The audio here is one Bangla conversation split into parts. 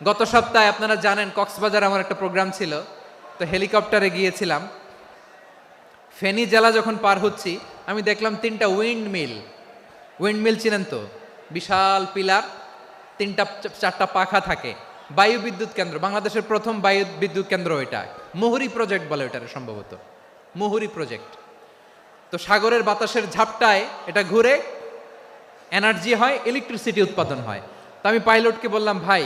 গত সপ্তাহে আপনারা জানেন কক্সবাজার আমার একটা প্রোগ্রাম ছিল, তো হেলিকপ্টারে গিয়েছিলাম। ফেনী জেলা যখন পার হচ্ছি আমি দেখলাম 3টা উইন্ডমিল চিনেন তো, বিশাল পিলার, 3টা 4টা পাখা থাকে। বায়ু বিদ্যুৎ কেন্দ্র, বাংলাদেশের প্রথম বায়ু বিদ্যুৎ কেন্দ্র এটা, মুহুরী প্রজেক্ট বলে এটার, সম্ভবত মুহুরী প্রজেক্ট। তো সাগরের বাতাসের ঝাপটায় এটা ঘুরে এনার্জি হয়, ইলেকট্রিসিটি উৎপাদন হয়। তো আমি পাইলটকে বললাম, ভাই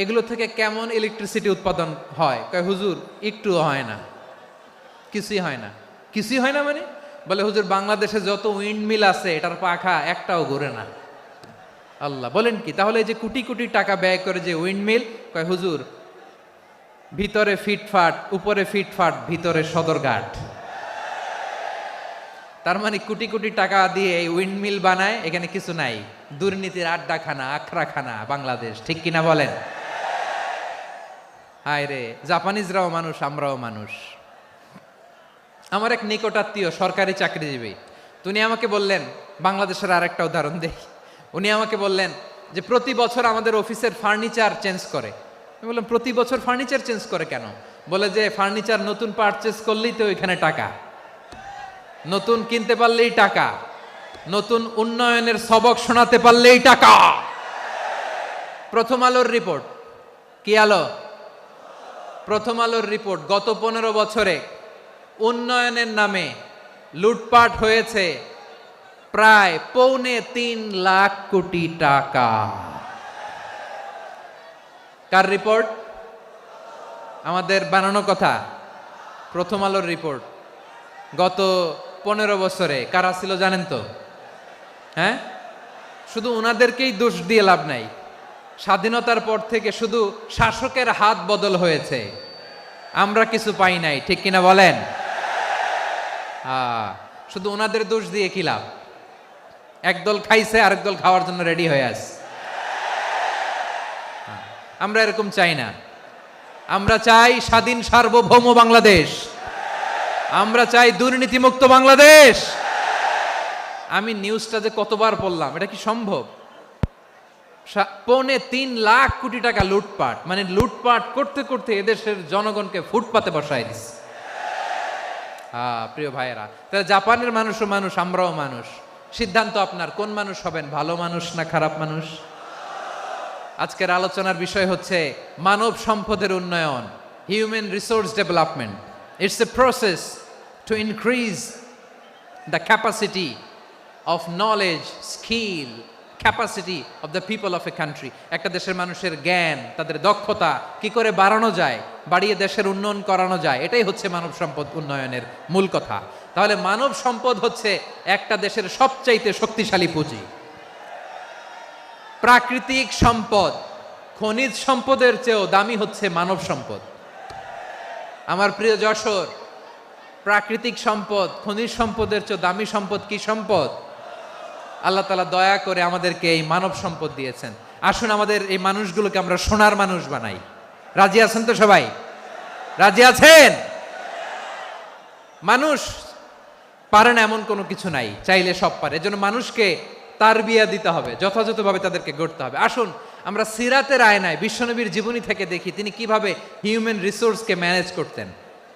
এগুলো থেকে কেমন ইলেকট্রিসিটি উৎপাদন হয়? কয় হুজুর একটুও হয় না, কিছুই হয় না। কিছুই হয় না মানে? বলে হুজুর বাংলাদেশে যত উইন্ডমিল আছে এটার পাখা একটাও ঘুরে না। আল্লাহ, বলেন কি? তাহলে এই যে কোটি কোটি টাকা ব্যয় করে যে উইন্ডমিল, কয় হুজুর ভিতরে ফিটফাট, উপরে ফিটফাট, ভিতরে সদরঘাট। তার মানে কোটি কোটি টাকা দিয়ে এই উইন্ডমিল বানায়, এখানে কিছু নাই। দুর্নীতির আড্ডাখানা, আখড়াখানা বাংলাদেশ, ঠিক কিনা বলেন? হায় রে, জাপানিজরাও মানুষ, আমরাও মানুষ। আমার এক নিকটাত্মীয় সরকারি চাকরিজীবী, উনি আমাকে বললেন, বাংলাদেশের আর একটা উদাহরণ দেই। উনি আমাকে বললেন যে প্রতি বছর আমাদের অফিসের ফার্নিচার চেঞ্জ করে। আমি বললাম প্রতি বছর ফার্নিচার চেঞ্জ করে কেন? বলে যে ফার্নিচার নতুন পারচেজ করলেই তো ওইখানে টাকা, নতুন কিনতে পারলেই টাকা, নতুন উন্নয়নের সবক শোনাতে পারলেই টাকা। প্রথম আলোর রিপোর্ট, কি আলো? প্রথম আলোর রিপোর্ট, গত 15 বছরে উন্নয়নের নামে লুটপাট হয়েছে প্রায় 3.25 লাখ কোটি টাকা। কার রিপোর্ট? আমাদের বানানো কথা। প্রথম আলোর রিপোর্ট। গত 15 বছরে কারা ছিল জানেন তো? হ্যাঁ, শুধু ওনাদেরকেই দোষ দিয়ে লাভ নাই। স্বাধীনতার পর থেকে শুধু শাসকের হাত বদল হয়েছে, আমরা কিছু পাই নাই, ঠিক কিনা বলেন? শুধু ওনাদের দোষ দিয়ে কি লাভ? একদল খাইছে, আরেক দল খাওয়ার জন্য রেডি হয়ে আছে। আমরা এরকম চাই না। আমরা চাই স্বাধীন সার্বভৌম বাংলাদেশ। আমরা চাই দুর্নীতিমুক্ত বাংলাদেশ। আমি নিউজটা যে কতবার পড়লাম, এটা কি সম্ভব? 3.25 লাখ কোটি টাকা লুটপাট, মানে লুটপাট করতে করতে এদেশের জনগণকে ফুটপাতে বসায় দিচ্ছে। প্রিয় ভাইয়েরা, তাহলে জাপানের মানুষও মানুষ, আমরাও মানুষ। সিদ্ধান্ত আপনার, কোন মানুষ হবেন, ভালো মানুষ না খারাপ মানুষ? আজকের আলোচনার বিষয় হচ্ছে মানব সম্পদের উন্নয়ন, human resource development. It's a process to increase the capacity of knowledge, skill, capacity of the people of a country. একটা দেশের মানুষের জ্ঞান, তাদের দক্ষতা কি করে বাড়ানো যায়, বাড়িয়ে দেশের উন্নয়ন করানো যায়, এটাই হচ্ছে মানব সম্পদ উন্নয়নের মূল কথা। তাহলে মানব সম্পদ হচ্ছে একটা দেশের সবচাইতে শক্তিশালী পুঁজি। প্রাকৃতিক সম্পদ, খনিজ সম্পদের চেয়েও দামি হচ্ছে মানব সম্পদ। আমার প্রিয় যশোর, প্রাকৃতিক সম্পদ, খনিজ সম্পদের চেয়ে দামি সম্পদ কি সম্পদ? আল্লাহ তাআলা দয়া করে আমাদেরকে এই মানব সম্পদ দিয়েছেন। আসুন আমাদের এই মানুষগুলোকে আমরা সোনার মানুষ বানাই। রাজি আছেন তো সবাই? রাজি আছেন? মানুষ পারে না এমন কোনো কিছু নাই, চাইলে সব পারে। এজন্য মানুষকে তারবিয়া দিতে হবে, যথাযথভাবে তাদেরকে গড়তে হবে। আসুন আমরা সিরাতের আয়নায় বিশ্বনবীর জীবনী থেকে দেখি তিনি কিভাবে হিউম্যান রিসোর্সকে ম্যানেজ করতেন।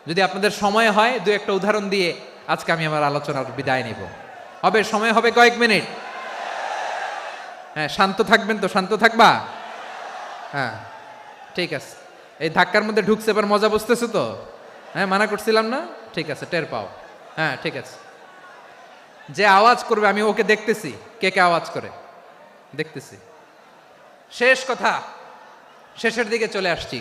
যদি আপনাদের সময় হয়, দু একটা উদাহরণ দিয়ে আজকে আমি আমার আলোচনার বিদায় নিব। হবে সময় হবে কয়েক মিনিট? হ্যাঁ, শান্ত থাকবেন তো? শান্ত থাকবা? হ্যাঁ, ঠিক আছে। এই ধাক্কার মধ্যে ঢুকছে, এবার মজা বুঝতেছো তো? হ্যাঁ, মানা করছিলাম না? ঠিক আছে, টের পাও। হ্যাঁ, ঠিক আছে। যে আওয়াজ করবে আমি ওকে দেখতেছি, কে কে আওয়াজ করে দেখতেছি। শেষ কথা, শেষের দিকে চলে আসছি।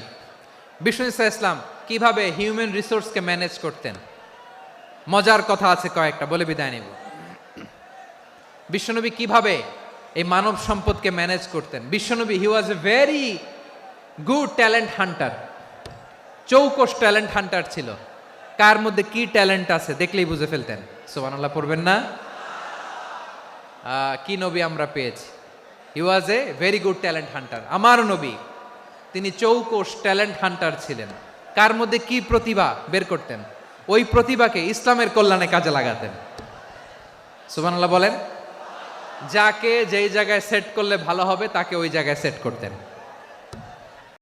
বিষ্ণু ইসলাম কিভাবে হিউম্যান রিসোর্সকে ম্যানেজ করতেন, মজার কথা আছে কয়েকটা, বলে বিদায় নিব। বিশ্বনবী কিভাবে এই মানব সম্পদকে ম্যানেজ করতেন। বিশ্বনবী, he was a very good talent hunter, চৌকস ট্যালেন্ট হান্টার ছিল। কার মধ্যে কি ট্যালেন্ট আছে দেখলেই বুঝে ফেলতেন। সুবহানাল্লাহ পড়বেন না? কি নবী আমরা পেয়েছি! He was a very good talent hunter. আমার নবী, তিনি চৌকস ট্যালেন্ট হান্টার ছিলেন। কার মধ্যে কি প্রতিভা বের করতেন, ওই প্রতিভাকে ইসলামের কল্যাণে কাজে লাগাতেন। সুবহানাল্লাহ বলেন। যাকে যেই জায়গায় সেট করলে ভালো হবে তাকে ওই জায়গায় সেট করতেন।